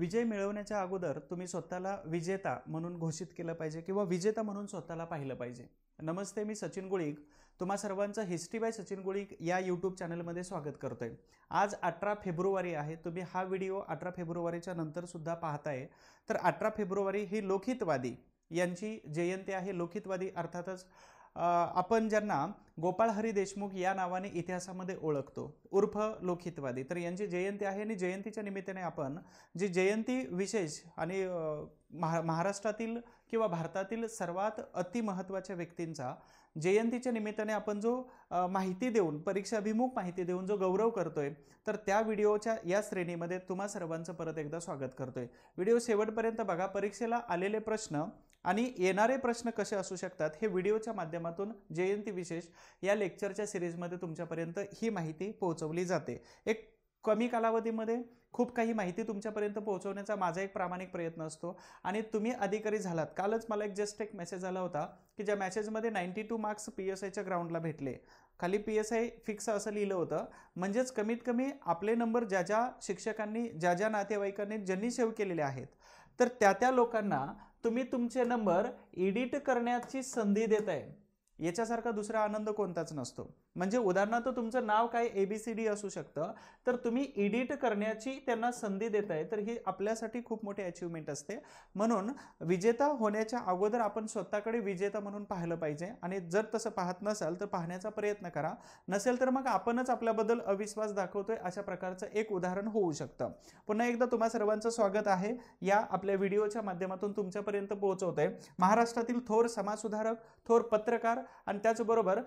विजय मिळवण्याच्या अगोदर तुम्ही स्वतःला विजेता म्हणून घोषित केलं पाहिजे किंवा विजेता म्हणून स्वतःला पाहिलं पाहिजे। नमस्ते, मी सचिन गुळिक तुम्हा सर्वांचं हिस्ट्री बाय सचिन गुळिक या यूट्यूब चॅनलमध्ये स्वागत करतोय। आज 18 फेब्रुवारी आहे। तुम्ही हा व्हिडिओ 18 फेब्रुवारीच्या नंतर सुद्धा पाहताय। तर 18 फेब्रुवारी ही लोकहितवादी यांची जयंती आहे। लोकहितवादी अर्थातच आपण ज्यांना गोपाळ हरी देशमुख या नावाने इतिहासामध्ये ओळखतो उर्फ लोकहितवादी, तर यांची जयंती आहे आणि जयंतीच्या निमित्ताने आपण जी जयंती विशेष आणि महाराष्ट्रातील किंवा भारतातील सर्वात अतिमहत्त्वाच्या व्यक्तींचा जयंतीच्या निमित्ताने आपण जो माहिती देऊन परीक्षाभिमुख माहिती देऊन जो गौरव करतोय, तर त्या व्हिडिओच्या या श्रेणीमध्ये तुम्हा सर्वांचं परत एकदा स्वागत करतोय। व्हिडिओ शेवटपर्यंत बघा। परीक्षेला आलेले प्रश्न आणि येणारे प्रश्न कसे असू शकतात हे व्हिडिओच्या माध्यमातून जयंती विशेष या लेक्चरच्या सिरीजमध्ये तुमच्यापर्यंत ही माहिती पोहोचवली जाते। एक कमी कालावधीमध्ये खूप काही माहिती तुमच्यापर्यंत पोहोचवण्याचा माझा एक प्रामाणिक प्रयत्न असतो आणि तुम्ही अधिकारी झालात। कालच मला एक मेसेज आला होता की ज्या मेसेजमध्ये 92 मार्क्स PSIच्या ग्राउंडला भेटले, खाली PSI फिक्स असं लिहिलं होतं, म्हणजेच कमीत कमी आपले नंबर ज्या ज्या शिक्षकांनी ज्या ज्या नातेवाईकांनी ज्यांनी सेव्ह केलेले आहेत, तर त्या लोकांना तुम्ही तुमचे नंबर एडिट करण्याची संधी देताय। याच्यासारखा दुसरा आनंद कोणताच नसतो। म्हणजे उदाहरणार्थ तुमचं नाव काय ABCD असू शकतं, तर तुम्ही एडिट करण्याची त्यांना संधी देताय, तर ही आपल्यासाठी खूप मोठी अचीवमेंट असते। म्हणून विजेता होण्याच्या अगोदर आपण स्वतःकडे विजेता म्हणून पाहिलं पाहिजे आणि जर तसं पाहत नसाल तर पाहण्याचा प्रयत्न करा, नसेल तर मग आपणच आपल्याबद्दल अविश्वास दाखवतोय अशा प्रकारचं एक उदाहरण होऊ शकतं। पुन्हा एकदा तुम्हा सर्वांचं स्वागत आहे। या आपल्या व्हिडिओच्या माध्यमातून तुमच्यापर्यंत पोहोचवतोय महाराष्ट्रातील थोर समाजसुधारक, थोर पत्रकार आणि त्याचबरोबर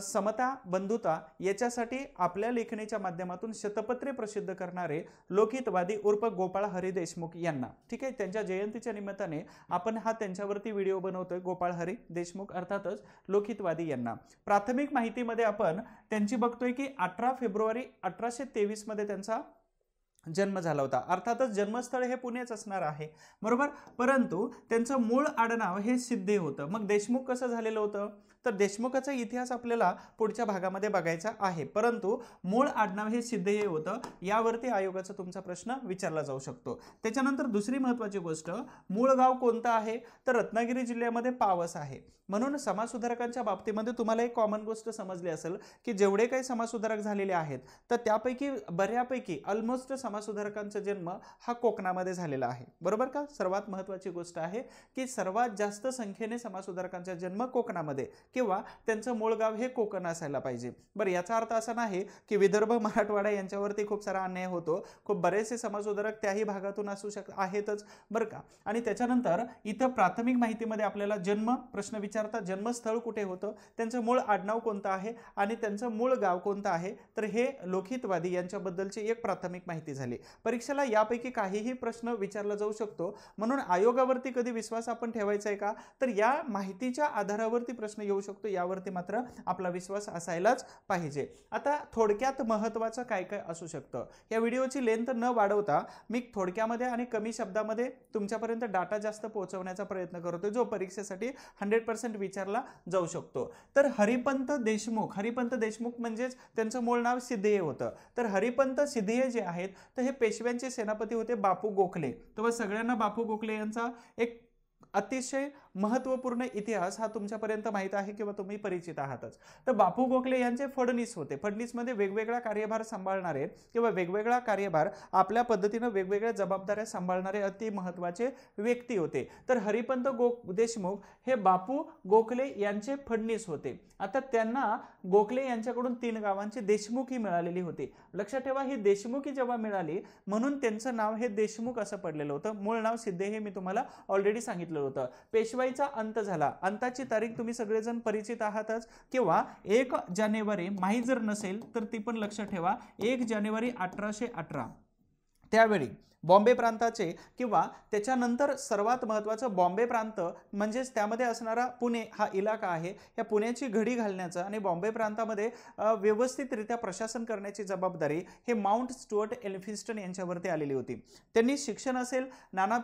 समता बंधुता याच्यासाठी आपल्या लेखणीच्या माध्यमातून शतपत्रे प्रसिद्ध करणारे लोकहितवादी उर्फ गोपाळ हरी देशमुख यांना, ठीक आहे, त्यांच्या जयंतीच्या निमित्ताने आपण हा त्यांच्यावरती व्हिडिओ बनवतोय। गोपाळ हरी देशमुख अर्थातच लोकहितवादी यांना प्राथमिक माहितीमध्ये आपण त्यांची बघतोय की 18 फेब्रुवारी 1823 मध्ये त्यांचा जन्म झाला होता। अर्थातच जन्मस्थळ हे पुणेच असणार आहे, बरोबर, परंतु त्यांचं मूळ आडनाव हे सिद्धे होतं। मग देशमुख कसं झालेलं होतं, तर देशमुखाचा इतिहास आपल्याला पुढच्या भागामध्ये बघायचा आहे, परंतु मूळ आडनाव हे सिद्धे होतं। यावरती आयोगाचा तुमचा प्रश्न विचारला जाऊ शकतो। त्याच्यानंतर दुसरी महत्त्वाची गोष्ट, मूळ गाव कोणतं आहे, तर रत्नागिरी जिल्ह्यामध्ये पावस आहे। म्हणून समाजसुधारकांच्या बाबतीमध्ये तुम्हाला एक कॉमन गोष्ट समजली असेल की जेवढे काही समाजसुधारक झालेले आहेत तर त्यापैकी बऱ्यापैकी ऑलमोस्ट समाजसुधारकांचा जन्म हा कोकणामध्ये झालेला आहे, बरोबर का। सर्वात महत्त्वाची गोष्ट आहे की सर्वात जास्त संख्येने समाजसुधारकांचा जन्म कोकणामध्ये किंवा त्यांचं मूळ गाव हे कोकण असायला पाहिजे। बरं, याचा अर्थ असा नाही की विदर्भ मराठवाडा यांच्यावरती खूप सारा अन्याय होतो, खूप बरेचसे समाजसुधारक त्याही भागातून असू आहेतच, बरं का। आणि त्याच्यानंतर इथं प्राथमिक माहितीमध्ये आपल्याला जन्म प्रश्न विचारतात, जन्मस्थळ कुठे होतं, त्यांचं मूळ आडनाव कोणतं आहे आणि त्यांचं मूळ गाव कोणतं आहे, तर हे लोकहितवादी यांच्याबद्दलची एक प्राथमिक माहिती झाली। परीक्षेला यापैकी काहीही प्रश्न विचारला जाऊ शकतो, म्हणून आयोगावरती कधी विश्वास आपण ठेवायचा आहे का, तर या माहितीच्या आधारावरती प्रश्न येऊ शकतो, यावरती मात्र आपला विश्वास असायलाच पाहिजे। आता थोडक्यात महत्त्वाचं काय काय असू शकतं, या व्हिडिओची लेंथ न वाढवता मी थोडक्यामध्ये आणि कमी शब्दामध्ये तुमच्यापर्यंत डाटा जास्त पोहोचवण्याचा प्रयत्न करतोय, जो परीक्षेसाठी 100% विचारला जाऊ शकतो। तर हरिपंत देशमुख म्हणजेच त्यांचं मूळ नाव सिद्धे होतं। तर हरिपंत सिद्धे जे आहेत तर हे पेशव्यांचे सेनापती होते बापू गोखले। तेव्हा सगळ्यांना बापू गोखले यांचा एक अतिशय महत्त्वपूर्ण इतिहास हा तुमच्यापर्यंत माहित आहे किंवा तुम्ही परिचित आहातच। तर बापू गोखले यांचे फडणीस होते। फडणीसमध्ये वेगवेगळा कार्यभार सांभाळणारे किंवा वेगवेगळा कार्यभार आपल्या पद्धतीने वेगवेगळ्या जबाबदाऱ्या सांभाळणारे अति महत्त्वाचे व्यक्ती होते। तर हरिपंत देशमुख हे बापू गोखले यांचे फडणीस होते। आता त्यांना गोखले यांच्याकडून 3 गावांची देशमुखी मिळालेली होती। लक्षात ठेवा, ही देशमुखी जेव्हा मिळाली म्हणून त्यांचं नाव हे देशमुख असं पडलेलं होतं। मूळ नाव सिद्धे हे मी तुम्हाला ऑलरेडी सांगितलं होतं। पेशवाईचा अंत झाला, अंताची तारीख तुम्ही सगळेजण परिचित आहातच, किंवा 1 जानेवारी माहीत जर नसेल तर ती पण लक्षात ठेवा, 1 जानेवारी 1818 त्यावेळी बॉम्बे प्रांताचे किंवा त्याच्यानंतर सर्वात महत्त्वाचं बॉम्बे प्रांत म्हणजेच त्यामध्ये असणारा पुणे हा इलाका आहे, या पुण्याची घडी घालण्याचं आणि बॉम्बे प्रांतामध्ये व्यवस्थितरित्या प्रशासन करण्याची जबाबदारी हे माउंट स्टुअर्ट एल्फिन्स्टन यांच्यावरती आलेली होती। त्यांनी शिक्षण असेल, नाना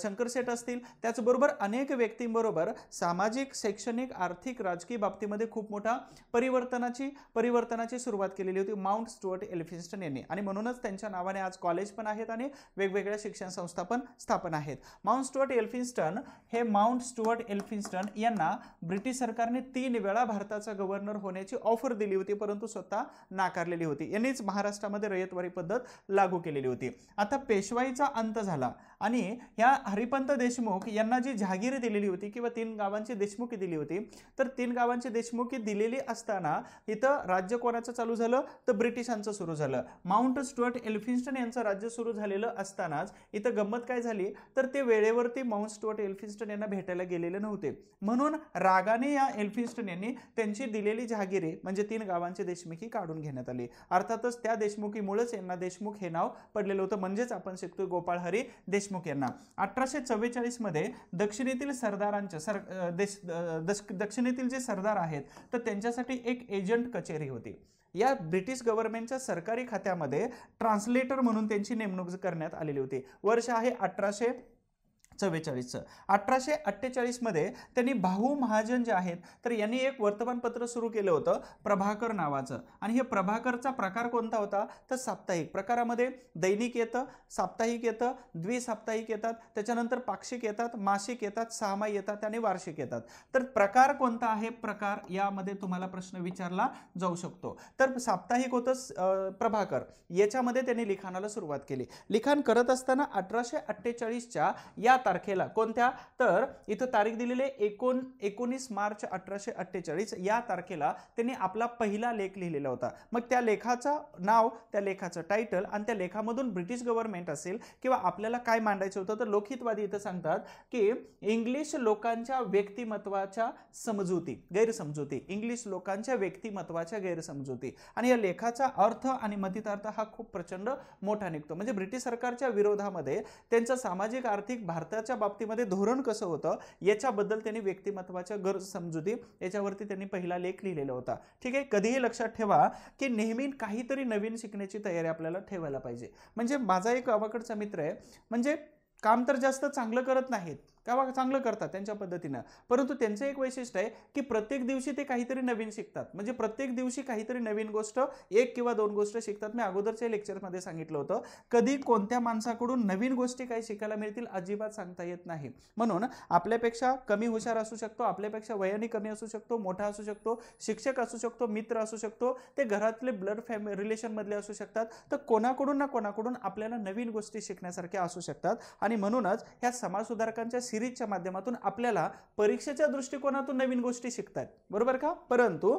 शंकरशेठ असतील, त्याचबरोबर अनेक व्यक्तींबरोबर सामाजिक, शैक्षणिक, आर्थिक, राजकीय बाबतीमध्ये खूप मोठा परिवर्तनाची सुरुवात केलेली होती माउंट स्टुअर्ट एल्फिन्स्टन यांनी, आणि म्हणूनच त्यांच्या नावाने आज कॉलेज पण आहेत आणि वेगवेगळ्या शिक्षण संस्था पण स्थापन आहेत. माउंट स्टुअर्ट एल्फिन्स्टन हे माउंट स्टुअर्ट एल्फिन्स्टन यांना ब्रिटिश सरकारने 3 वेळा भारताचा गव्हर्नर होण्याची ऑफर दिली होती, परंतु स्वतः नाकारलेली होती. यांनीच महाराष्ट्रामध्ये रयतवारी पद्धत लागू केलेली होती. आता पेशवाईचा अंत झाला आणि ह्या हरिपंत देशमुख यांना जी जहागिरी दिलेली होती किंवा 3 गावांची देशमुखी दिली होती, तर 3 गावांची देशमुखी दिलेली असताना इथं राज्य कोणाचं चालू झालं तर ब्रिटिशांचं सुरू झालं. माउंट स्टुअर्ट एल्फिन्स्टन यांचं राज्य सुरू झालेलं असतानाच इथं गंमत काय झाली तर ते वेळेवरती माउंट स्टुअर्ट एल्फिन्स्टन यांना भेटायला गेलेले नव्हते. म्हणून रागाने या एल्फिन्स्टन यांनी त्यांची दिलेली जहागिरी म्हणजे 3 गावांची देशमुखी काढून घेण्यात आली. अर्थातच त्या देशमुखीमुळेच यांना देशमुख हे नाव पडलेलं होतं. म्हणजेच आपण शिकतो गोपाळ हरी देशमुख यांना 1844 मध्ये दक्षिणेतील सरदारांच्या दक्षिणेतील जे सरदार आहेत तर त्यांच्यासाठी एक एजंट कचेरी होती. या ब्रिटिश गव्हर्नमेंटच्या सरकारी खात्यामध्ये ट्रान्सलेटर म्हणून त्यांची नेमणूक करण्यात आलेली होती. वर्ष आहे 1844. 1848 मध्ये त्यांनी भाऊ महाजन जे आहेत तर यांनी एक वर्तमानपत्र सुरू केलं होतं प्रभाकर नावाचं. आणि हे प्रभाकरचा प्रकार कोणता होता तर साप्ताहिक. प्रकारामध्ये दैनिक येतं, साप्ताहिक येतं, द्विसाप्ताहिक येतात, त्याच्यानंतर पाक्षिक येतात, मासिक येतात, सहामाही येतात आणि वार्षिक येतात. तर प्रकार कोणता आहे प्रकार यामध्ये तुम्हाला प्रश्न विचारला जाऊ शकतो. तर साप्ताहिक होतं प्रभाकर, याच्यामध्ये त्यांनी लिखाणाला सुरुवात केली. लिखाण करत असताना 1848च्या या तारखेला कोणत्या तर इथं तारीख दिलेली आहे 19 मार्च 1848 या तारखेला त्यांनी आपला पहिला लेख लिहिलेला होता. मग त्या लेखाचं नाव, त्या लेखाचं टायटल आणि त्या लेखामधून ब्रिटिश गव्हर्नमेंट असेल किंवा आपल्याला काय मांडायचं होतं तर लोकहितवादी इथं सांगतात की इंग्लिश लोकांच्या व्यक्तिमत्वाच्या समजुती, गैरसमजुती, इंग्लिश लोकांच्या व्यक्तिमत्वाच्या गैरसमजुती. आणि या लेखाचा अर्थ आणि मतितार्थ हा खूप प्रचंड मोठा निघतो. म्हणजे ब्रिटिश सरकारच्या विरोधामध्ये त्यांचं सामाजिक आर्थिक भारताच्या बाबतीमध्ये धोरण कसं होतं याच्याबद्दल त्यांनी व्यक्तिमत्वाच्या गैरसमजुती याच्यावरती त्यांनी पहिला लेख लिहिलेला होता. ठीक आहे. कधीही लक्षात ठेवा की नेहमी काहीतरी नवीन शिकण्याची तयारी आपल्याला ठेवायला पाहिजे. म्हणजे माझा एक गावाकडचा मित्र आहे, म्हणजे काम तर जास्त चांगलं करत नाहीत, का चांगलं करतात त्यांच्या पद्धतीनं, परंतु त्यांचं एक वैशिष्ट्य आहे की प्रत्येक दिवशी ते काहीतरी नवीन शिकतात. म्हणजे प्रत्येक दिवशी काहीतरी नवीन गोष्ट, 1 किंवा 2 गोष्ट शिकतात. मी अगोदरच्या लेक्चरमध्ये सांगितलं होतं कधी कोणत्या माणसाकडून नवीन गोष्टी काही शिकायला मिळतील अजिबात सांगता येत नाही. म्हणून आपल्यापेक्षा कमी हुशार असू शकतो, आपल्यापेक्षा वयाने कमी असू शकतो, मोठा असू शकतो, शिक्षक असू शकतो, मित्र असू शकतो, ते घरातले ब्लड रिलेशन मधले असू शकतात. तर कोणाकडून ना कोणाकडून आपल्याला नवीन गोष्टी शिकण्यासारख्या असू शकतात. आणि म्हणूनच ह्या समाज सुधारकांच्या सिरीजच्या माध्यमातून आपल्याला परीक्षेच्या दृष्टिकोनातून नवीन गोष्टी शिकतात, बरोबर का. परंतु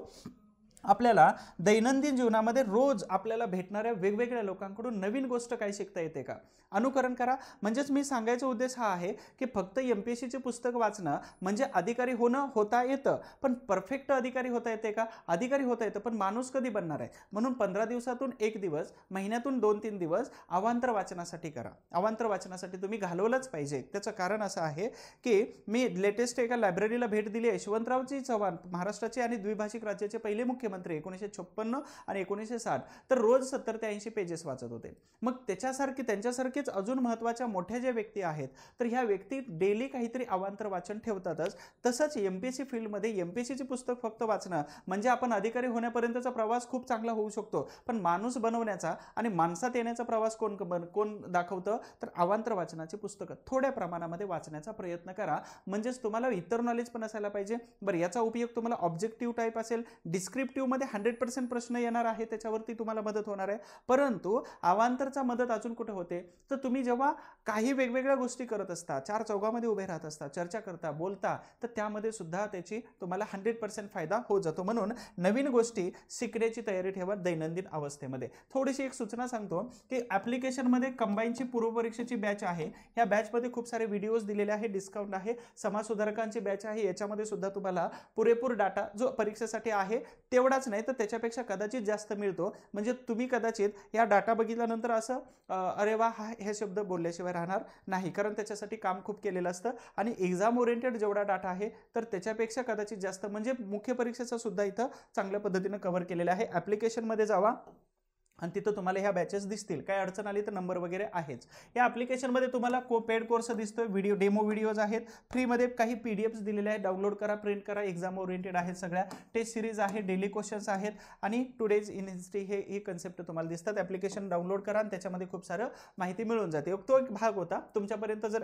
आपल्याला दैनंदिन जीवनामध्ये रोज आपल्याला भेटणाऱ्या वेगवेगळ्या लोकांकडून नवीन गोष्ट काय शिकता येते का, अनुकरण करा. म्हणजेच मी सांगायचा उद्देश हा आहे की फक्त MPSCचे पुस्तक वाचणं म्हणजे अधिकारी होता येतं, पण परफेक्ट अधिकारी होता येते का, अधिकारी होता येतं, पण माणूस कधी बनणार आहे. म्हणून 15 दिवसातून 1 दिवस, महिन्यातून 2-3 दिवस अवांतर वाचनासाठी करा. अवांतर वाचनासाठी तुम्ही घालवलंच पाहिजे. त्याचं कारण असं आहे की मी लेटेस्ट एका लायब्ररीला भेट दिली आहे. यशवंतरावजी चव्हाण महाराष्ट्राचे आणि द्विभाषिक राज्याचे पहिले मुख्यमंत्री 1956 आणि 1960, तर रोज 70 ते 80 पेजेस वाचत होते. मग त्यांच्यासारखेच अजून महत्त्वाच्या मोठ्या ज्या व्यक्ती आहेत तर ह्या व्यक्ती डेली काहीतरी अवांतर वाचन ठेवतातच. तसंच MPSC फील्डमध्ये MPSCचे पुस्तक फक्त वाचणं म्हणजे आपण अधिकारी होण्यापर्यंतचा प्रवास खूप चांगला होऊ शकतो, पण माणूस बनवण्याचा आणि माणसात येण्याचा प्रवास कोण दाखवतं तर अवांतर वाचनाची पुस्तकं थोड्या प्रमाणामध्ये वाचण्याचा प्रयत्न करा. म्हणजेच तुम्हाला इतर नॉलेज पण असायला पाहिजे. बरं, याचा उपयोग तुम्हाला ऑब्जेक्टिव्ह टाईप असेल, डिस्क्रिप्टिव्ह मध्ये 100% प्रश्न येणार आहे, त्याच्यावरती तुम्हाला मदत होणार आहे. परंतु अवांतरचा मदत अजून कुठे होते तर तुम्ही जेव्हा काही वेगवेगळ्या गोष्टी करत असता, 4 चौघामध्ये उभे राहत असता, चर्चा करता, बोलता, तर त्यामध्ये सुद्धा त्याची तुम्हाला 100% फायदा होत जातो. म्हणून नवीन गोष्टी शिकण्याची तयारी ठेवा दैनंदिन अवस्थेमध्ये. थोडीशी एक सूचना सांगतो की ॲप्लिकेशनमध्ये कंबाईनची पूर्वपरीक्षेची बॅच आहे. ह्या बॅचमध्ये खूप सारे व्हिडिओज दिलेले आहे, डिस्काउंट आहे. समाज सुधारकांची बॅच आहे, याच्यामध्ये सुद्धा तुम्हाला पुरेपूर डाटा जो परीक्षेसाठी आहे तेवढाच नाही तर त्याच्यापेक्षा कदाचित जास्त मिळतो. म्हणजे तुम्ही कदाचित या डाटा बघितल्यानंतर असं अरे वा हे शब्द बोलल्याशिवाय राहणार नाही, कारण त्याच्यासाठी काम खूप केलेलं असतं. आणि एक्झाम ओरिएंटेड जेवढा डाटा आहे तर त्याच्यापेक्षा कदाचित जास्त, म्हणजे मुख्य परीक्षेचा सुद्धा इथं चांगल्या पद्धतीने कव्हर केलेला आहे. ॲप्लिकेशनमध्ये जावा, आणि तिथं तुम्हाला ह्या बॅचेस दिसतील. काय अडचण आली तर नंबर वगैरे आहेच. या ॲप्लिकेशनमध्ये तुम्हाला पेड कोर्स दिसतोय, डेमो व्हिडिओज आहेत, फ्रीमध्ये काही PDFs दिलेले आहेत, डाउनलोड करा, प्रिंट करा, एक्झाम ओरिएंटेड आहेत सगळ्या, टेस्ट सिरीज आहे, डेली क्वेश्चन्स आहेत आणि टुडेज इन हिस्ट्री हे कन्सेप्ट तुम्हाला दिसतात. ॲप्लिकेशन डाउनलोड करा आणि त्याच्यामध्ये खूप सारं माहिती मिळून जाते. तो एक भाग होता. तुमच्यापर्यंत जर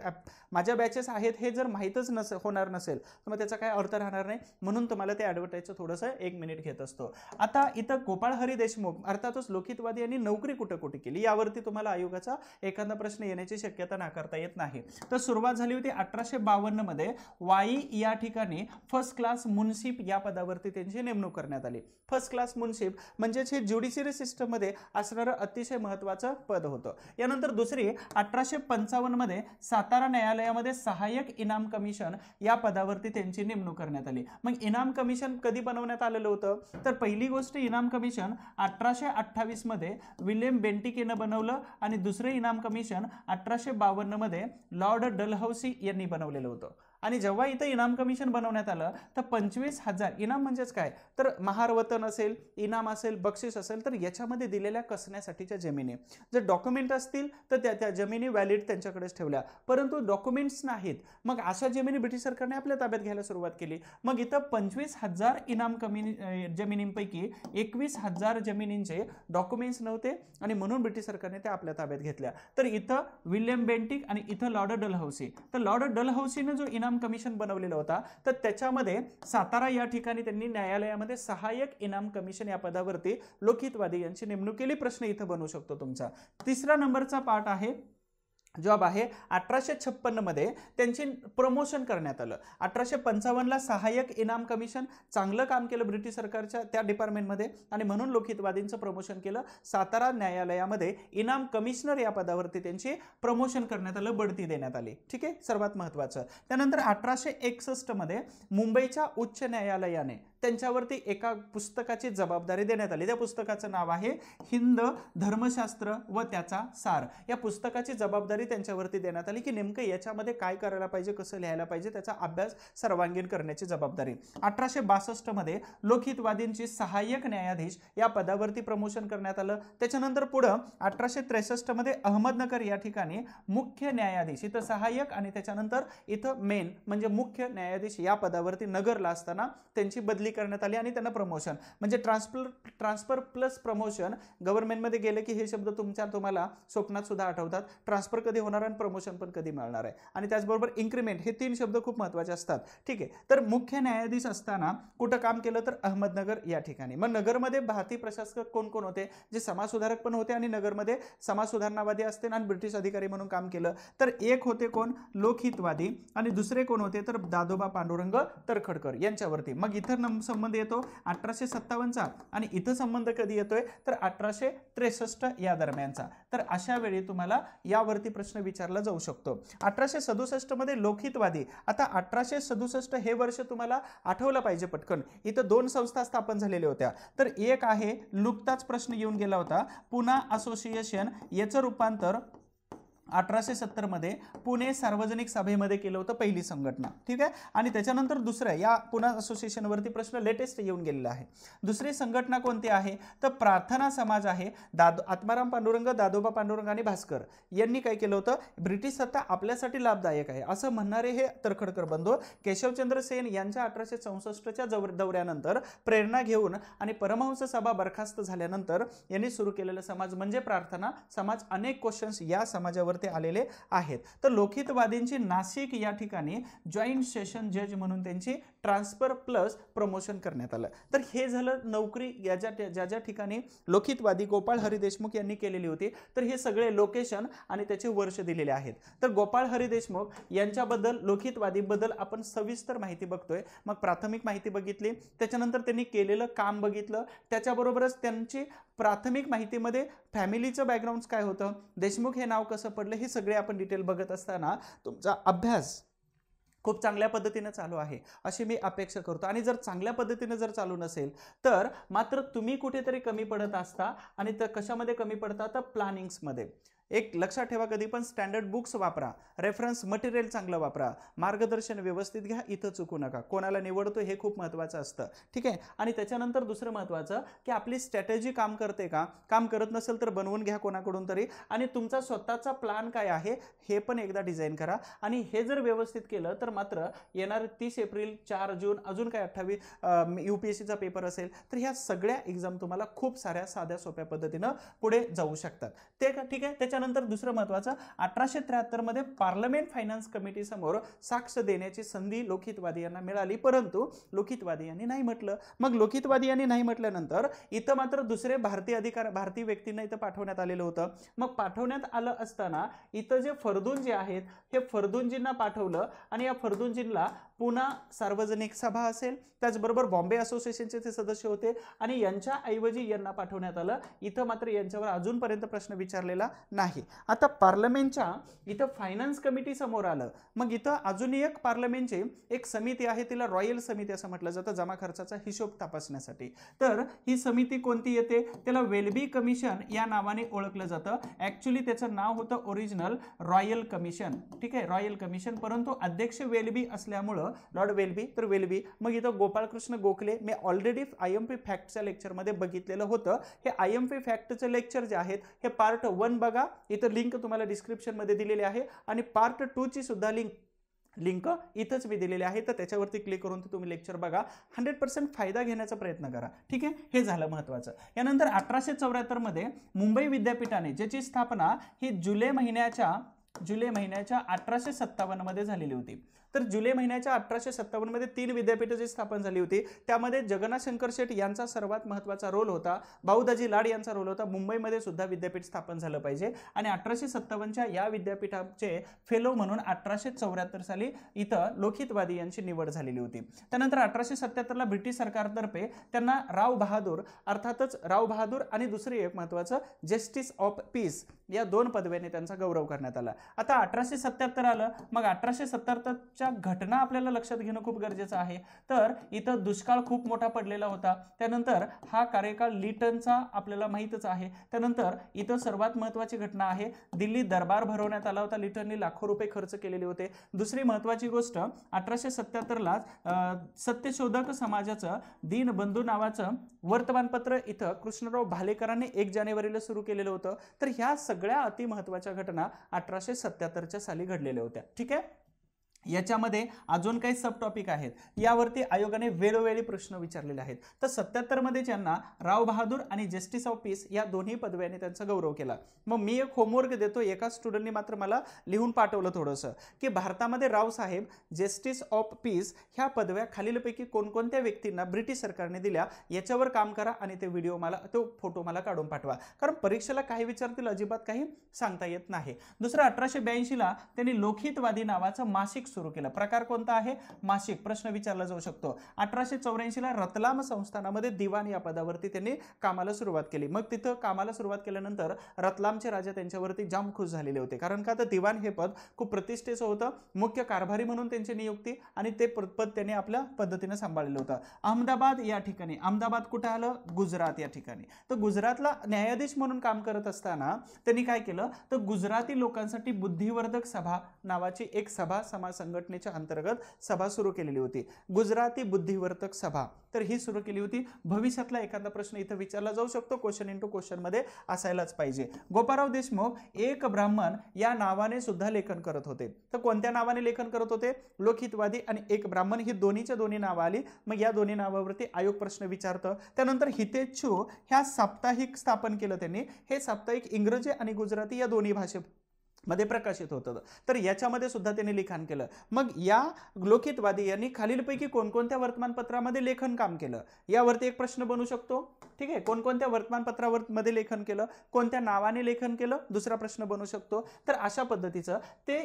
माझ्या बॅचेस आहेत हे जर माहीतच होणार नसेल तर मग त्याचा काय अर्थ राहणार नाही, म्हणून तुम्हाला ते ॲडव्हर्टाईजचं थोडंसं 1 मिनिट घेत असतो. आता इथं गोपाळ हरी देशमुख अर्थातच लोकहितवादी यांनी नोकरी कुठे कुठे केली यावरती तुम्हाला आयोगाचा एखादा प्रश्न येण्याची शक्यता नाकारता येत नाही. तर सुरुवात झाली होती 1852 मध्ये वाई या ठिकाणी फर्स्ट क्लास मुन्सिफ या पदावरती त्यांची नेमणूक करण्यात आली. फर्स्ट क्लास मुन्सिफ म्हणजेच हे ज्युडिशियरी सिस्टम मध्ये असणारं अतिशय महत्त्वाचं पद होतं. यानंतर दुसरी 1855 मध्ये सातारा न्यायालयामध्ये सहाय्यक इनाम कमिशन या पदावरती त्यांची नेमणूक करण्यात आली. मग इनाम कमिशन कधी बनवण्यात आलेलं होतं, तर पहिली गोष्ट इनाम कमिशन 1828 मध्ये विल्यम बेंटिक यानं बनवलं आणि दुसरे इनाम कमिशन 1852 मध्ये लॉर्ड डलहौसी यांनी बनवलेलं होतं. आणि जेव्हा इथं इनाम कमिशन बनवण्यात आलं तर 25,000 इनाम म्हणजेच काय, तर महारवतन असेल, इनाम असेल, बक्षीस असेल, तर याच्यामध्ये दिलेल्या कसण्यासाठीच्या जमिनी जर डॉक्युमेंट असतील तर त्या जमिनी व्हॅलिड त्यांच्याकडेच ठेवल्या, परंतु डॉक्युमेंट्स नाहीत, मग अशा जमिनी ब्रिटिश सरकारने आपल्या ताब्यात घ्यायला सुरुवात केली. मग इथं 25,000 इनाम जमिनींपैकी 21,000 जमिनींचे डॉक्युमेंट्स नव्हते आणि म्हणून ब्रिटिश सरकारने त्या आपल्या ताब्यात घेतल्या. तर इथं विल्यम बेंटिक आणि इथं लॉर्ड डलहौसी. तर लॉर्ड डलहौसीने जो इनाम कमिशन बनवलेला होता तर त्याच्यामध्ये सातारा या ठिकाणी त्यांनी न्यायालयामध्ये सहाय्यक इनाम कमिशन या पदावरती लोकहितवादी यांची नेमणूक केली. प्रश्न इथं बनू शकतो तुमचा. तिसरा नंबरचा पार्ट आहे, जॉब आहे 1856 मध्ये त्यांची प्रमोशन करण्यात आलं. 1855 ला सहाय्यक इनाम कमिशन चांगलं काम केलं ब्रिटिश सरकारच्या त्या डिपार्टमेंटमध्ये आणि म्हणून लोकहितवादींचं प्रमोशन केलं. सातारा न्यायालयामध्ये इनाम कमिशनर या पदावरती त्यांची प्रमोशन करण्यात आलं, बढती देण्यात आली. ठीक आहे, सर्वात महत्त्वाचं. त्यानंतर 1861 मध्ये मुंबईच्या उच्च न्यायालयाने त्यांच्यावरती एका पुस्तकाची जबाबदारी देण्यात आली. त्या पुस्तकाचं नाव आहे हिंद धर्मशास्त्र व त्याचा सार. या पुस्तकाची जबाबदारी त्यांच्यावरती देण्यात आली की नेमकं याच्यामध्ये काय करायला पाहिजे, कसं लिहायला पाहिजे, त्याचा अभ्यास सर्वांगीण करण्याची जबाबदारी. 1862 मध्ये लोकहितवादींची सहाय्यक न्यायाधीश या पदावरती प्रमोशन करण्यात आलं. त्याच्यानंतर पुढं 1863 मध्ये अहमदनगर या ठिकाणी मुख्य न्यायाधीश, इथं सहाय्यक आणि त्याच्यानंतर इथं मेन म्हणजे मुख्य न्यायाधीश या पदावरती नगरला असताना त्यांची बदली करण्यात आली आणि त्यांना प्रमोशन म्हणजे ट्रान्सफर प्लस प्रमोशन. गव्हर्नमेंटमध्ये गेले की हे शब्द तुम्हाला स्वप्नात सुद्धा आठवतात. ट्रान्सफर कधी होणार आणि प्रमोशन पण कधी मिळणार आहे. आणि त्याचबरोबर इन्क्रीमेंट, हे 3 शब्द खूप महत्त्वाचे असतात. ठीक आहे, तर मुख्य न्यायाधीश असताना कुठं काम केलं तर अहमदनगर या ठिकाणी. मग नगरमध्ये भारतीय प्रशासक कोण कोण होते, जे समाजसुधारक पण होते आणि नगरमध्ये समाज सुधारणावादी असते आणि ब्रिटिश अधिकारी म्हणून काम केलं. तर एक होते कोण, लोकहितवादी, आणि दुसरे कोण होते तर दादोबा पांडुरंग तरखडकर यांच्यावरती. मग इथं संबंध येतो 1857चा आणि इथं संबंध कधी येतोय तर 1863 या दरम्यानचा. तर अशा वेळी तुम्हाला यावरती प्रश्न विचारला जाऊ शकतो. 1867 मध्ये लोकहितवादी. आता 1867 हे वर्ष तुम्हाला आठवलं पाहिजे पटकन. इथं 2 संस्था स्थापन झालेल्या होत्या. तर एक आहे, नुकताच प्रश्न येऊन गेला होता, पुणा असोसिएशन, याचं रूपांतर 1870 मध्ये पुणे सार्वजनिक सभेमध्ये केलं होतं, पहिली संघटना. ठीक आहे, आणि त्याच्यानंतर दुसरं या पुणे असोसिएशनवरती प्रश्न लेटेस्ट येऊन गेलेला आहे. दुसरी संघटना कोणती आहे तर प्रार्थना समाज आहे. आत्माराम पांडुरंग, दादोबा पांडुरंग आणि भास्कर यांनी काय केलं होतं, ब्रिटिश सत्ता आपल्यासाठी लाभदायक आहे असं म्हणणारे हे तरखडकर बंधू केशवचंद्र सेन यांच्या 1864च्या दौऱ्यानंतर प्रेरणा घेऊन आणि परमहंस सभा बरखास्त झाल्यानंतर यांनी सुरू केलेला समाज म्हणजे प्रार्थना समाज. अनेक क्वेश्चन्स या समाजावर आलेले आहेत. तर लोकहितवादींची नाशिक या ठिकाणी जॉईंट सेशन जज म्हणून त्यांची ट्रान्सफर प्लस प्रमोशन करण्यात आलं. तर हे झालं नोकरी ज्या ज्या ठिकाणी लोकहितवादी गोपाळ हरी देशमुख यांनी केलेली होती. तर हे सगळे लोकेशन आणि त्याचे वर्ष दिलेले आहेत. तर गोपाळ हरी देशमुख यांच्याबद्दल, लोकहितवादीबद्दल आपण सविस्तर माहिती बघतोय. मग प्राथमिक माहिती बघितली, त्याच्यानंतर त्यांनी केलेलं काम बघितलं, त्याच्याबरोबरच त्यांची प्राथमिक माहितीमध्ये फॅमिलीचं बॅकग्राऊंड काय होतं, देशमुख हे नाव कसं पडलं, हे सगळे आपण डिटेल बघत असताना तुमचा अभ्यास खूप चांगल्या पद्धतीने चालू आहे अशी मी अपेक्षा करतो. आणि जर चांगल्या पद्धतीने जर चालू नसेल तर मात्र तुम्ही कुठेतरी कमी पडत असता. आणि तर कशामध्ये कमी पडता तर प्लॅनिंग्समध्ये. एक लक्षात ठेवा, कधी पण स्टँडर्ड बुक्स वापरा, रेफरन्स मटेरियल चांगलं वापरा, मार्गदर्शन व्यवस्थित घ्या, इथं चुकू नका. कोणाला निवडतो हे खूप महत्त्वाचं असतं. ठीक आहे. आणि त्याच्यानंतर दुसरं महत्त्वाचं की आपली स्ट्रॅटेजी काम करते का, काम करत नसेल तर बनवून घ्या कोणाकडून तरी, आणि तुमचा स्वतःचा प्लॅन काय आहे हे पण एकदा डिझाईन करा. आणि हे जर व्यवस्थित केलं तर मात्र येणार 30 एप्रिल, 4 जून, अजून काय 28 UPSCचा पेपर असेल, तर ह्या सगळ्या एक्झाम तुम्हाला खूप साऱ्या साध्या सोप्या पद्धतीनं पुढे जाऊ शकतात. ते का ठीक आहे. त्याच्यानंतर दुसरं महत्त्वाचं, 1873 मध्ये पार्लमेंट फायनान्स कमिटी समोर साक्ष देण्याची संधी लोकहितवादी यांना मिळाली, परंतु लोकहितवादी यांनी नाही म्हटलं. मग लोकहितवादी यांनी नाही म्हटल्यानंतर इथं मात्र दुसरे भारतीय व्यक्तींना इथं पाठवण्यात आलेलं होतं. मग पाठवण्यात आलं असताना इथं जे फर्दून जे आहेत हे फर्दूनजींना पाठवलं, आणि या फर्दूनजींना पुन्हा सार्वजनिक सभा असेल, त्याचबरोबर बॉम्बे असोसिएशनचे ते सदस्य होते, आणि यांच्या ऐवजी यांना पाठवण्यात आलं. इथं मात्र यांच्यावर अजूनपर्यंत प्रश्न विचारलेला नाही. आता पार्लमेंटच्या इथं फायनान्स कमिटी समोर आलं. मग इथं अजून एक पार्लमेंटची एक समिती आहे, तिला रॉयल समिती असं म्हटलं जातं, जमा खर्चाचा हिशोब तपासण्यासाठी. तर ही समिती कोणती येते, त्याला वेल्बी कमिशन या नावाने ओळखलं जातं. ऍक्च्युली त्याचं नाव होतं ओरिजिनल रॉयल कमिशन. ठीक आहे, रॉयल कमिशन, परंतु अध्यक्ष वेल्बी असल्यामुळं लॉर्ड वेल्बी, तर वेल्बी. मग इथं गोपाळकृष्ण गोखले, मी ऑलरेडी IMP फॅक्टच्या लेक्चरमध्ये बघितलेलं होतं. हे IMP फॅक्टचे लेक्चर जे आहेत हे पार्ट 1 बघा, इथं लिंक तुम्हाला डिस्क्रिप्शनमध्ये दिलेली आहे, आणि पार्ट 2 ची सुद्धा लिंक इथंच मी दिलेली आहे, तर त्याच्यावरती क्लिक करून तुम्ही लेक्चर बघा. 100% फायदा घेण्याचा प्रयत्न करा. ठीक आहे, हे झालं महत्त्वाचं. यानंतर 1874 मध्ये मुंबई विद्यापीठाने, ज्याची स्थापना ही जुलै महिन्याच्या 1857 मध्ये झालेली होती. तर जुलै महिन्याच्या 1857 मध्ये 3 विद्यापीठाची स्थापना झाली होती. त्यामध्ये जगन्नाथ शंकर शेठ यांचा सर्वात महत्त्वाचा रोल होता, भाऊदाजी लाड यांचा रोल होता. मुंबईमध्ये सुद्धा विद्यापीठ स्थापन झालं पाहिजे, आणि 1857च्या या विद्यापीठाचे फेलो म्हणून 1874 साली इथं लोकहितवादी यांची निवड झालेली होती. त्यानंतर 1877ला ब्रिटिश सरकारतर्फे त्यांना राव बहादूर, अर्थातच राव बहादूर, आणि दुसरी एक महत्त्वाचं जस्टिस ऑफ पीस या 2 पदव्याने त्यांचा गौरव करण्यात आला. आता 1877 आलं. मग 1877च्या घटना आपल्याला लक्षात घेणं खूप गरजेचं आहे. तर इथं दुष्काळ खूप मोठा पडलेला होता. त्यानंतर हा कार्यकाळ लिटनचा आपल्याला माहीतच आहे. त्यानंतर इथं सर्वात महत्त्वाची घटना आहे, दिल्ली दरबार भरवण्यात आला होता. लिटनने लाखो रुपये खर्च केलेले होते. दुसरी महत्त्वाची गोष्ट, 1877ला सत्यशोधक समाजाचं दीनबंधू नावाचं वर्तमानपत्र इथं कृष्णराव भालेकरांनी 1 जानेवारीला सुरू केलेलं होतं. तर ह्या सगळ्या अति महत्त्वाच्या घटना 1877च्या साली घडलेल्या होत्या. ठीक आहे. याच्यामध्ये अजून काही सब टॉपिक आहेत, यावरती आयोगाने वेळोवेळी प्रश्न विचारलेले आहेत. तर 77 मध्ये ज्यांना राव बहादूर आणि जस्टिस ऑफ पीस या दोन्ही पदव्यांनी त्यांचा गौरव केला. मग मी एक होमवर्क देतो, एका स्टुडंटने मात्र मला लिहून पाठवलं थोडंसं, की भारतामध्ये रावसाहेब, जस्टिस ऑफ पीस ह्या पदव्या खालीलपैकी कोणकोणत्या व्यक्तींना ब्रिटिश सरकारने दिल्या, याच्यावर काम करा, आणि ते व्हिडिओ मला, तो फोटो मला काढून पाठवा, कारण परीक्षेला काही विचारतील अजिबात काही सांगता येत नाही. दुसरं, 1882ला त्यांनी लोकहितवादी नावाचं मासिक सुरू केलं. प्रकार कोणता आहे, मासिक. प्रश्न विचारला जाऊ शकतो. 1884ला रतलाम संस्थानामध्ये दिवाण या पदावरती त्यांनी कामाला सुरुवात केली. मग तिथं कामाला सुरुवात केल्यानंतर रतलामचे राजा त्यांच्यावरती जाम खुश झालेले होते, कारण का तर दिवाण हे पद खूप प्रतिष्ठेचं होतं. मुख्य कारभारी म्हणून त्यांची नियुक्ती, आणि ते पद त्यांनी आपल्या पद्धतीने सांभाळलेलं होतं. अहमदाबाद या ठिकाणी, अहमदाबाद कुठे आलं, गुजरात या ठिकाणी. तर गुजरातला न्यायाधीश म्हणून काम करत असताना त्यांनी काय केलं, तर गुजराती लोकांसाठी बुद्धिवर्धक सभा नावाची एक सभा, समाज संघटनेच्या अंतर्गत सभा सुरू केलेली होती, गुजराती बुद्धिवर्धक सभा. तर ही सुरू केली होती. भविष्यातला एखादा प्रश्न इथं विचारला जाऊ शकतो, क्वेश्चन इंटू क्वेश्चन मध्ये असायलाच पाहिजे. गोपाळराव देशमुख एक ब्राह्मण या नावाने सुद्धा लेखन करत होते. तर कोणत्या नावाने लेखन करत होते, लोकहितवादी आणि एक ब्राह्मण, ही दोन्हीच्या दोन्ही नावं आली. मग या दोन्ही नावावरती आयोग प्रश्न विचारतं. त्यानंतर हितेच्छू ह्या साप्ताहिक स्थापन केलं त्यांनी. हे साप्ताहिक इंग्रजी आणि गुजराती या दोन्ही भाषेमध्ये प्रकाशित होतं. तर याच्यामध्ये सुद्धा त्यांनी लिखाण केलं. मग या लोकहितवादी यांनी खालीलपैकी कोणकोणत्या वर्तमानपत्रामध्ये लेखन काम केलं, यावरती एक प्रश्न बनू शकतो. ठीक आहे, कोणकोणत्या वर्तमानपत्रामध्ये लेखन केलं, कोणत्या नावाने लेखन केलं, दुसरा प्रश्न बनू शकतो. तर अशा पद्धतीचं ते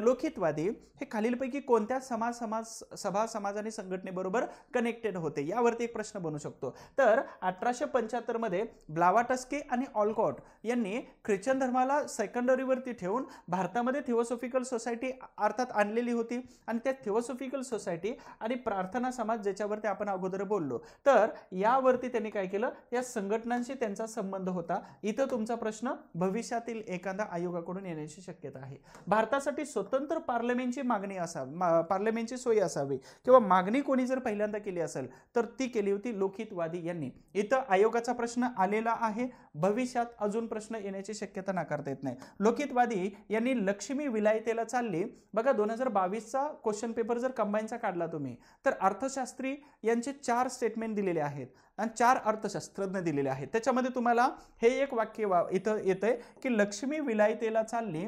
लोकहितवादी हे खालीलपैकी कोणत्या सभा, समाज आणि संघटनेबरोबर कनेक्टेड होते, यावरती एक प्रश्न बनू शकतो. तर 1875 मध्ये ब्लावाटस्की आणि ऑलकॉट यांनी ख्रिश्चन धर्माला सेकंडरीवरती ठेवून करून भारतामध्ये थिओसॉफिकल सोसायटी अर्थात आणलेली होती आणि त्या थिओसॉफिकल सोसायटी आणि प्रार्थना समाज ज्याच्यावरती आपण अगोदर बोललो, तर यावरती त्यांनी काय केलं, या संघटनांशी त्यांचा संबंध होता. इथं तुमचा प्रश्न भविष्यातील एखादा आयोगाकडून येण्याची शक्यता आहे. भारतासाठी स्वतंत्र पार्लमेंटची मागणी असावी, पार्लमेंटची सोय असावी किंवा मागणी कोणी जर पहिल्यांदा केली असेल तर ती केली होती लोकहितवादी यांनी. इथं आयोगाचा प्रश्न आलेला आहे. भविष्यात अजून प्रश्न येण्याची शक्यता नाकारता येत नाही. लोकहितवादी यांनी लक्ष्मी विलायतेला चालली. बघा 2022चा क्वेश्चन पेपर जर कंबाईनचा काढला तुम्ही तर अर्थशास्त्री यांचे 4 स्टेटमेंट दिलेले आहेत आणि 4 अर्थशास्त्रज्ञ दिलेले आहेत. त्याच्यामध्ये तुम्हाला हे एक वाक्य इथं येतंय की लक्ष्मी विलायतेला चालली,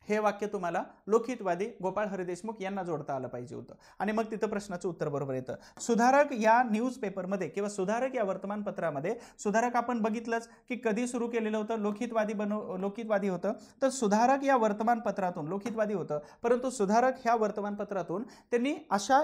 हे वाक्य तुम्हाला लोकहितवादी गोपाळ हरी देशमुख यांना जोडता आलं पाहिजे होतं आणि मग तिथं प्रश्नाचं उत्तर बरोबर येतं. सुधारक या न्यूज पेपरमध्ये किंवा सुधारक या वर्तमानपत्रामध्ये, सुधारक आपण बघितलंच की कधी सुरू केलेलं होतं, लोकहितवादी होतं. तर सुधारक या वर्तमानपत्रातून लोकहितवादी होतं, परंतु सुधारक ह्या वर्तमानपत्रातून त्यांनी अशा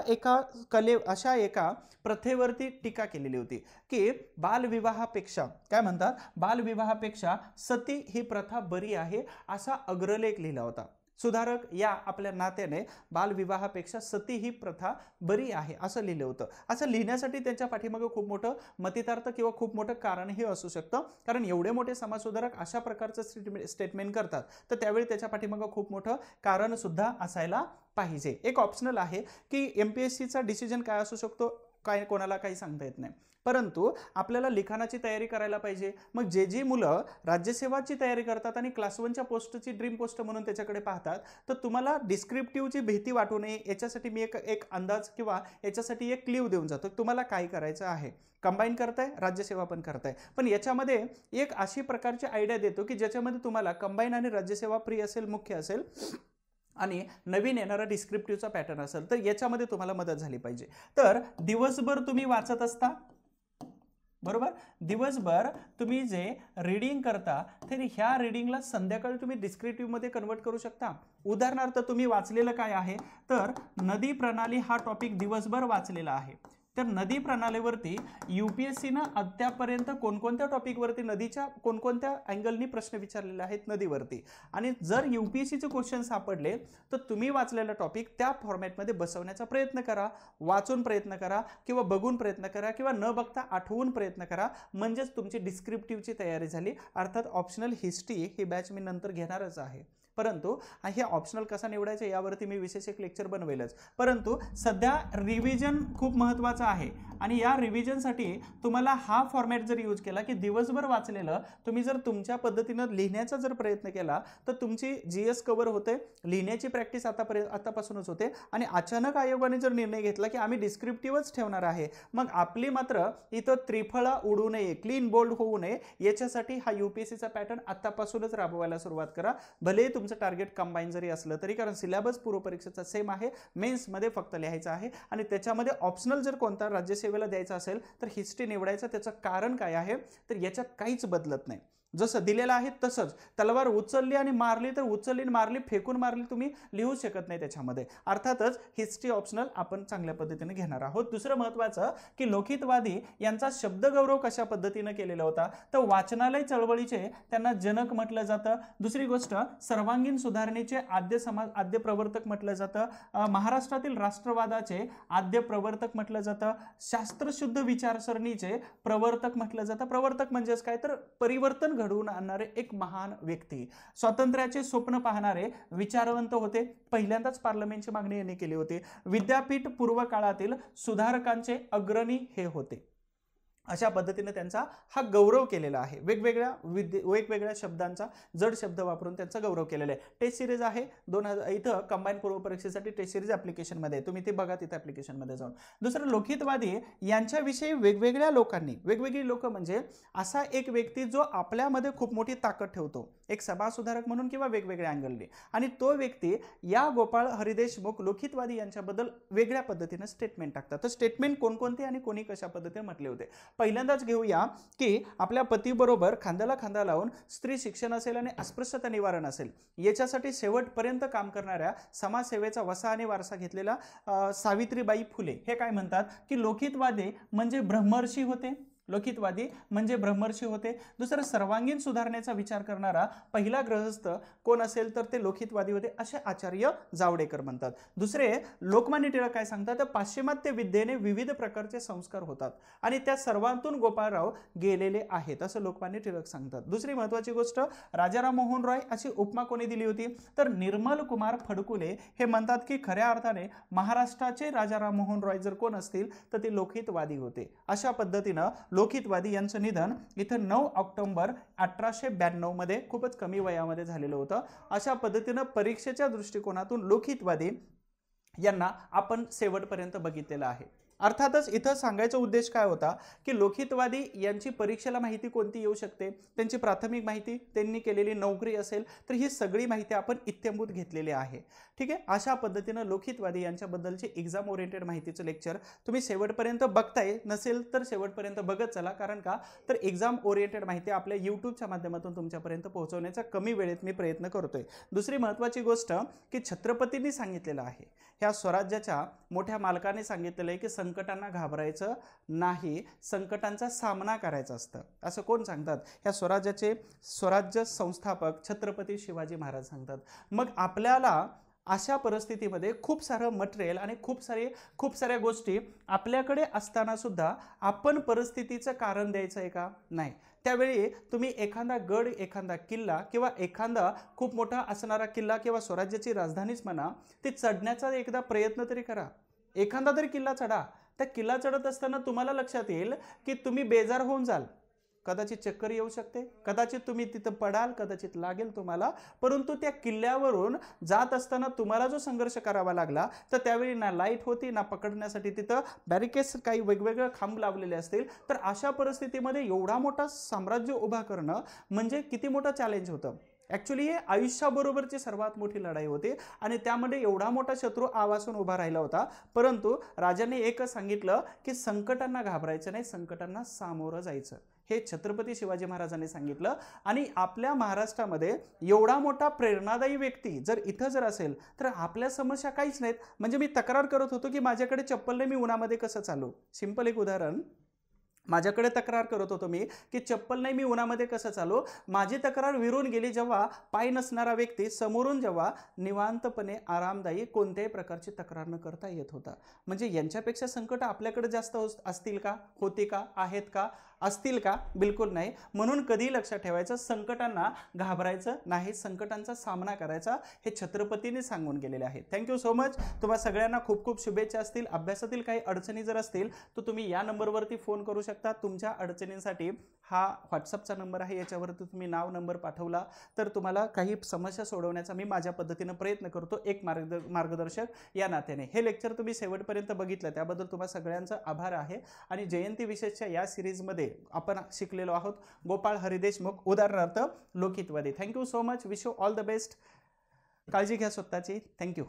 एका प्रथेवरती टीका केलेली होती की बालविवाहापेक्षा काय म्हणतात, बालविवाहापेक्षा सती ही प्रथा बरी आहे असा अग्रलेख लिहिला होता. सुधारक या आपल्या नात्याने बालविवाहापेक्षा सती ही प्रथा बरी आहे असं लिहिलं होतं. असं लिहिण्यासाठी त्यांच्या पाठीमागे खूप मोठं मतितार्थ किंवा खूप मोठं कारण हे असू शकतं, कारण एवढे मोठे समाजसुधारक अशा प्रकारचं स्टेटमेंट करतात तर त्यावेळी त्याच्या पाठीमागे खूप मोठं कारण सुद्धा असायला पाहिजे. एक ऑप्शनल आहे की MPSCचा डिसिजन काय असू शकतो, काय कोणाला काही सांगता येत नाही, परंतु आपल्याला लिखाणाची तयारी करायला पाहिजे. मग जे मुलं राज्यसेवाची तयारी करतात आणि क्लास 1च्या पोस्टची ड्रीम पोस्ट म्हणून त्याच्याकडे पाहतात, तर तुम्हाला डिस्क्रिप्टिव्हची भीती वाटू नये याच्यासाठी मी एक अंदाज किंवा याच्यासाठी एक क्ल्यू देऊन जातो. तुम्हाला काय करायचं आहे, कंबाईन करताय, राज्यसेवा पण करताय, पण याच्यामध्ये एक अशी प्रकारची आयडिया देतो की ज्याच्यामध्ये तुम्हाला कंबाईन आणि राज्यसेवा प्री असेल, मुख्य असेल आणि नवीन येणारा डिस्क्रिप्टिव्हचा पॅटर्न असेल, तर याच्यामध्ये तुम्हाला मदत झाली पाहिजे. तर दिवसभर तुम्ही वाचत असता, बरोबर, दिवसभर तुम्ही जे रीडिंग करता तर ह्या रीडिंगला संध्याकाळी तुम्ही डिस्क्रिप्टिव्ह मध्ये कन्वर्ट करू शकता. उदाहरणार्थ तुम्ही वाचलेलं काय आहे, तर नदी प्रणाली हा टॉपिक दिवसभर वाचलेला आहे. तर नदी प्रणालीवरती UPSCनं अद्यापर्यंत कोणकोणत्या टॉपिकवरती नदीच्या कोणकोणत्या अँगलनी प्रश्न विचारलेले आहेत नदीवरती, आणि जर UPSCचे क्वेश्चन सापडले तर तुम्ही वाचलेला टॉपिक त्या फॉर्मॅटमध्ये बसवण्याचा प्रयत्न करा. वाचून प्रयत्न करा किंवा बघून प्रयत्न करा किंवा न बघता आठवून प्रयत्न करा, म्हणजेच तुमची डिस्क्रिप्टिव्हची तयारी झाली. अर्थात ऑप्शनल हिस्ट्री ही बॅच मी नंतर घेणारच आहे, परंतु हे ऑप्शनल कसा निवडायचं यावरती मी विशेष एक लेक्चर बनवेलच. परंतु सध्या रिव्हिजन खूप महत्त्वाचं आहे आणि या रिव्हिजनसाठी तुम्हाला हा फॉर्मॅट जर यूज केला की दिवसभर वाचलेलं तुम्ही जर तुमच्या पद्धतीनं लिहिण्याचा जर प्रयत्न केला तर तुमची GS कव्हर होते, लिहिण्याची प्रॅक्टिस आतापासूनच होते. आणि अचानक आयोगाने जर निर्णय घेतला की आम्ही डिस्क्रिप्टिव्हच ठेवणार आहे, मग आपली मात्र इथं त्रिफळा उडू नये, क्लीन बोल्ड होऊ नये, याच्यासाठी हा UPSCचा पॅटर्न आतापासूनच राबवायला सुरुवात करा. भले तुमचं टार्गेट कंबाईन जरी असलं तरी, कारण सिलेबस पूर्व परीक्षेचा सेम आहे, मेन्समध्ये फक्त लिहायचं आहे आणि त्याच्यामध्ये ऑप्शनल जर कोणता राज्यसेवेला द्यायचा असेल तर हिस्ट्री निवडायचं. त्याचं कारण काय आहे, तर याच्यात काहीच बदलत नाही, जसं दिलेलं आहे तसंच. तलवार उचलली आणि मारली तर उचलली आणि मारली, फेकून मारली तुम्ही लिहू शकत नाही त्याच्यामध्ये. अर्थातच हिस्ट्री ऑप्शनल आपण चांगल्या पद्धतीने घेणार आहोत. दुसरं महत्त्वाचं की लोकहितवादी यांचा शब्दगौरव कशा पद्धतीने केलेला होता, तर वाचनालय चळवळीचे त्यांना जनक म्हटलं जातं. दुसरी गोष्ट, सर्वांगीण सुधारणेचे आद्य प्रवर्तक म्हटलं जातं. महाराष्ट्रातील राष्ट्रवादाचे आद्य प्रवर्तक म्हटलं जातं. शास्त्रशुद्ध विचारसरणीचे प्रवर्तक म्हटलं जातं. प्रवर्तक म्हणजेच काय, तर परिवर्तन घडवून आणणारे एक महान व्यक्ती. स्वातंत्र्याचे स्वप्न पाहणारे विचारवंत होते. पहिल्यांदाच पार्लमेंटची मागणी यांनी केली होती. विद्यापीठ पूर्व काळातील सुधारकांचे अग्रणी हे होते. अशा पद्धतीने त्यांचा हा गौरव केलेला आहे. वेगवेगळ्या शब्दांचा जड शब्द वापरून त्यांचा गौरव केलेला आहे. टेस्ट सिरीज आहे 2000 इथं कंबाईन पूर्व परीक्षेसाठी टेस्ट सिरीज ऍप्लिकेशन मध्ये, तुम्ही ते बघा तिथे ऍप्लिकेशन मध्ये जाऊन. दुसरं, लोकहितवादी यांच्याविषयी वेगवेगळ्या लोकांनी, वेगवेगळी लोक म्हणजे असा एक व्यक्ती जो आपल्यामध्ये खूप मोठी ताकद ठेवतो, एक समाजसुधारक म्हणून किंवा वेगवेगळ्या अँगलने, आणि तो व्यक्ती या गोपाळ हरी देशमुख लोकहितवादी यांच्याबद्दल वेगळ्या पद्धतीने स्टेटमेंट टाकतात. तर स्टेटमेंट कोणकोणते आणि कोणी कशा पद्धतीने म्हटले होते. पहिल्यांदाच घेऊया की आपल्या पतीबरोबर खांद्याला खांदा लावून स्त्री शिक्षण असेल आणि अस्पृश्यता निवारण असेल याच्यासाठी शेवटपर्यंत काम करणाऱ्या समाजसेवेचा वसा आणि वारसा घेतलेला सावित्रीबाई फुले हे काय म्हणतात की लोकहितवादी म्हणजे ब्रह्मर्षी होते, लोकितवादी म्हणजे ब्रह्मर्षी होते. दुसरं, सर्वांगीण सुधारणेचा विचार करणारा पहिला गृहस्थ कोण असेल तर ते लोकितवादी होते, असे आचार्य जावडेकर म्हणतात. दुसरे, लोकमान्य टिळक काय सांगतात, तर पाश्चिमात्य विद्येने विविध प्रकारचे संस्कार होतात आणि त्या सर्वांतून गोपाळराव गेलेले आहेत, असं लोकमान्य टिळक सांगतात. दुसरी महत्वाची गोष्ट, राजाराम मोहन रॉय अशी उपमा कोणी दिली होती, तर निर्मल कुमार फडकुले हे म्हणतात की खऱ्या अर्थाने महाराष्ट्राचे राजाराम मोहन रॉय जर कोण असतील तर ते लोकितवादी होते. अशा पद्धतीनं लोकितवादी यांचं निधन इथं 9 ऑक्टोबर 1892 मध्ये खूपच कमी वयामध्ये झालेलं होतं. अशा पद्धतीनं परीक्षेच्या दृष्टिकोनातून लोकितवादी यांना आपण शेवटपर्यंत बघितलेलं आहे. अर्थातच इथं सांगायचा उद्देश काय होता की लोकितवादी यांची परीक्षेला माहिती कोणती येऊ शकते, त्यांची प्राथमिक माहिती, त्यांनी केलेली नोकरी असेल तर ही सगळी माहिती आपण इत्थंभूत घेतलेली आहे. ठीक आहे. अशा पद्धतीनं लोकितवादी यांच्याबद्दलचे एक्झाम ओरिएंटेड माहितीचं लेक्चर तुम्ही शेवटपर्यंत बघताय, नसेल तर शेवटपर्यंत बघत चला. कारण का तर एक्झाम ओरिएंटेड माहिती आपल्या यूट्यूबच्या माध्यमातून तुमच्यापर्यंत पोहोचवण्याचा कमी वेळेत मी प्रयत्न करतोय. दुसरी महत्त्वाची गोष्ट की छत्रपतींनी सांगितलेलं आहे, ह्या स्वराज्याच्या मोठ्या मालकाने सांगितलेलं आहे की संकटांना घाबरायचं नाही, संकटांचा सामना करायचा असतं. असं कोण सांगतात? ह्या स्वराज्याचे स्वराज्य संस्थापक छत्रपती शिवाजी महाराज सांगतात. मग आपल्याला अशा परिस्थितीमध्ये खूप सारं मटेरियल आणि खूप साऱ्या गोष्टी आपल्याकडे असताना सुद्धा आपण परिस्थितीचं कारण द्यायचं आहे का? नाही. त्यावेळी तुम्ही एखादा गड, एखादा किल्ला किंवा एखादा खूप मोठा असणारा किल्ला किंवा स्वराज्याची राजधानीच म्हणा, ते चढण्याचा एकदा प्रयत्न तरी करा. एखादा तरी किल्ला चढा. त्या किल्ला चढत असताना तुम्हाला लक्षात येईल की तुम्ही बेजार होऊन जाल, कदाचित चक्कर येऊ शकते, कदाचित तुम्ही तिथं पडाल, कदाचित लागेल तुम्हाला. परंतु त्या किल्ल्यावरून जात असताना तुम्हाला जो संघर्ष करावा लागला तर त्यावेळी ना लाईट होती, ना पकडण्यासाठी तिथं बॅरिकेड्स काही वेगवेगळे खांब लावलेले असतील. तर अशा परिस्थितीमध्ये एवढा मोठा साम्राज्य उभा करणं म्हणजे किती मोठं चॅलेंज होतं. ॲक्च्युली हे आयुष्याबरोबरची सर्वात मोठी लढाई होती आणि त्यामध्ये एवढा मोठा शत्रू आवासून उभा राहिला होता. परंतु राजाने एकच सांगितलं की संकटांना घाबरायचं नाही, संकटांना सामोरं जायचं. हे छत्रपती शिवाजी महाराजांनी सांगितलं. आणि आपल्या महाराष्ट्रामध्ये एवढा मोठा प्रेरणादायी व्यक्ती जर इथं जर असेल तर आपल्या समस्या काहीच नाहीत. म्हणजे मी तक्रार करत होतो की माझ्याकडे चप्पल नाही, मी उन्हामध्ये कसं चालू. सिंपल एक उदाहरण, माझ्याकडे तक्रार करत होतो मी की चप्पल नाही, मी उन्हामध्ये कसं चालू. माझी तक्रार विरून गेली जेव्हा पाय नसणारा व्यक्ती समोरून जेव्हा निवांतपणे आरामदायी कोणत्याही प्रकारची तक्रार न करता येत होता. म्हणजे यांच्यापेक्षा संकट आपल्याकडे जास्त असतील का? होती का? आहेत का? असतील का? बिलकुल नाही. म्हणून कधी लक्षात ठेवायचं, संकटांना घाबरायचं नाही, संकटांचा सामना करायचा, हे छत्रपतींनी सांगून गेलेले आहे. Thank you so much. तुम्हा सगळ्यांना खूप खूप शुभेच्छा असतील. अभ्यासातील काही अडचणी जर असतील तर तुम्ही या नंबरवरती फोन करू शकता. तुमच्या अडचणींसाठी हा व्हॉट्सअपचा नंबर आहे, याच्यावरती तुम्ही नाव नंबर पाठवला तर तुम्हाला काही समस्या सोडवण्याचा मी माझ्या पद्धतीनं प्रयत्न करतो, एक मार्गदर्शक या नात्याने. हे लेक्चर तुम्ही शेवटपर्यंत बघितलं त्याबद्दल तुम्हा सगळ्यांचा आभार आहे. आणि जयंती विशेषच्या या सिरीजमध्ये आपण शिकलेलो आहोत गोपाळ हरी देशमुख, उदाहरणार्थ Lokhitwadi. Thank you so much. Wish you all the best. काळजी घ्या स्वतःची. थँक्यू.